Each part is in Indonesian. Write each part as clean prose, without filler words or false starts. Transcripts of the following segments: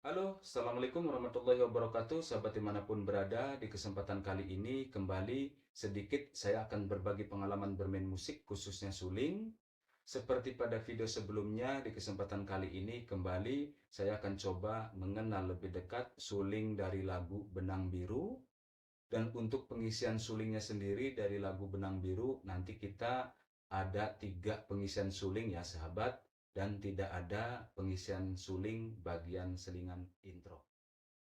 Halo, Assalamualaikum warahmatullahi wabarakatuh. Sahabat dimanapun berada, di kesempatan kali ini kembali sedikit saya akan berbagi pengalaman bermain musik khususnya suling. Seperti pada video sebelumnya, di kesempatan kali ini kembali saya akan coba mengenal lebih dekat suling dari lagu Benang Biru. Dan untuk pengisian sulingnya sendiri dari lagu Benang Biru, nanti kita ada 3 pengisian suling ya sahabat, dan tidak ada pengisian suling bagian selingan intro.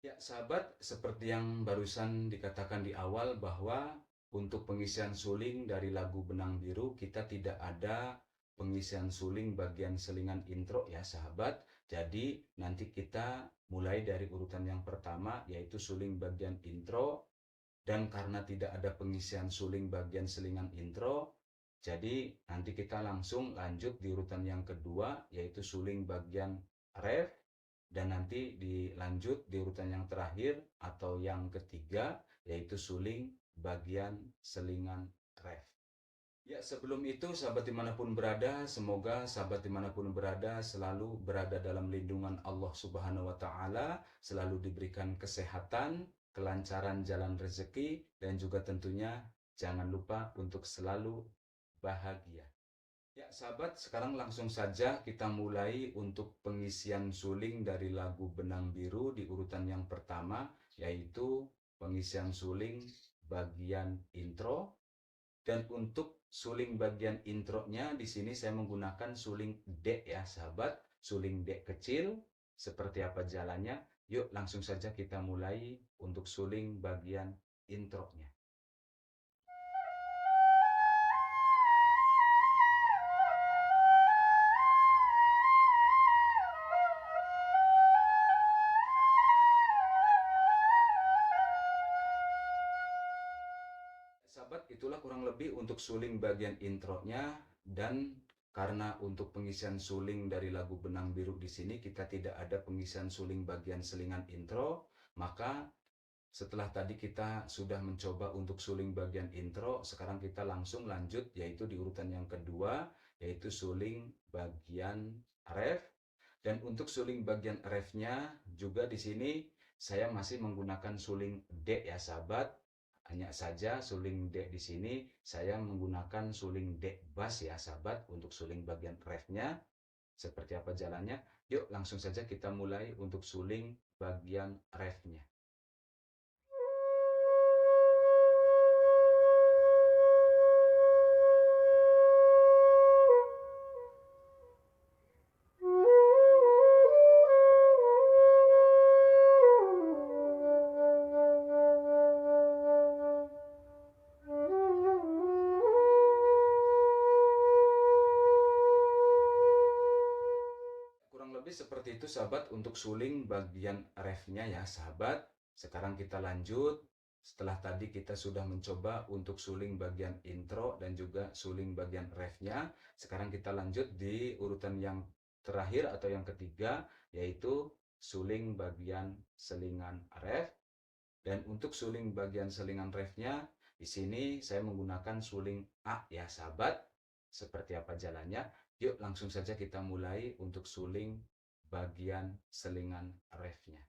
Ya sahabat, seperti yang barusan dikatakan di awal bahwa untuk pengisian suling dari lagu Benang Biru kita tidak ada pengisian suling bagian selingan intro ya sahabat. Jadi nanti kita mulai dari urutan yang pertama yaitu suling bagian intro, dan karena tidak ada pengisian suling bagian selingan intro, jadi nanti kita langsung lanjut di urutan yang kedua yaitu suling bagian ref, dan nanti dilanjut di urutan yang terakhir atau yang ketiga yaitu suling bagian selingan ref. Ya, sebelum itu sahabat dimanapun berada, semoga sahabat dimanapun berada selalu berada dalam lindungan Allah Subhanahu wa Ta'ala, selalu diberikan kesehatan, kelancaran jalan rezeki, dan juga tentunya jangan lupa untuk selalu bahagia. Ya, sahabat, sekarang langsung saja kita mulai untuk pengisian suling dari lagu Benang Biru di urutan yang pertama, yaitu pengisian suling bagian intro. Dan untuk suling bagian intronya di sini saya menggunakan suling D ya sahabat, suling D kecil. Seperti apa jalannya? Yuk langsung saja kita mulai untuk suling bagian intronya. Sahabat, itulah kurang lebih untuk suling bagian intronya. Dan karena untuk pengisian suling dari lagu Benang Biru di sini kita tidak ada pengisian suling bagian selingan intro, maka setelah tadi kita sudah mencoba untuk suling bagian intro, sekarang kita langsung lanjut yaitu di urutan yang kedua yaitu suling bagian ref. Dan untuk suling bagian refnya juga di sini saya masih menggunakan suling D ya sahabat. Hanya saja suling D di sini saya menggunakan suling D bass ya sahabat untuk suling bagian refnya. Seperti apa jalannya? Yuk langsung saja kita mulai untuk suling bagian refnya. Kurang lebih seperti itu sahabat untuk suling bagian refnya ya sahabat. Sekarang kita lanjut. Setelah tadi kita sudah mencoba untuk suling bagian intro dan juga suling bagian refnya. Sekarang kita lanjut di urutan yang terakhir atau yang ketiga yaitu suling bagian selingan ref. Dan untuk suling bagian selingan refnya di sini saya menggunakan suling A ya sahabat. Seperti apa jalannya? Yuk langsung saja kita mulai untuk suling bagian selingan refnya.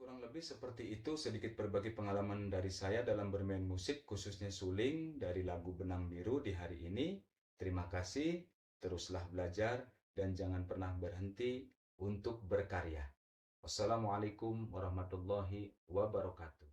Kurang lebih seperti itu sedikit berbagi pengalaman dari saya dalam bermain musik khususnya suling dari lagu Benang Biru di hari ini. Terima kasih, teruslah belajar dan jangan pernah berhenti untuk berkarya. Wassalamualaikum warahmatullahi wabarakatuh.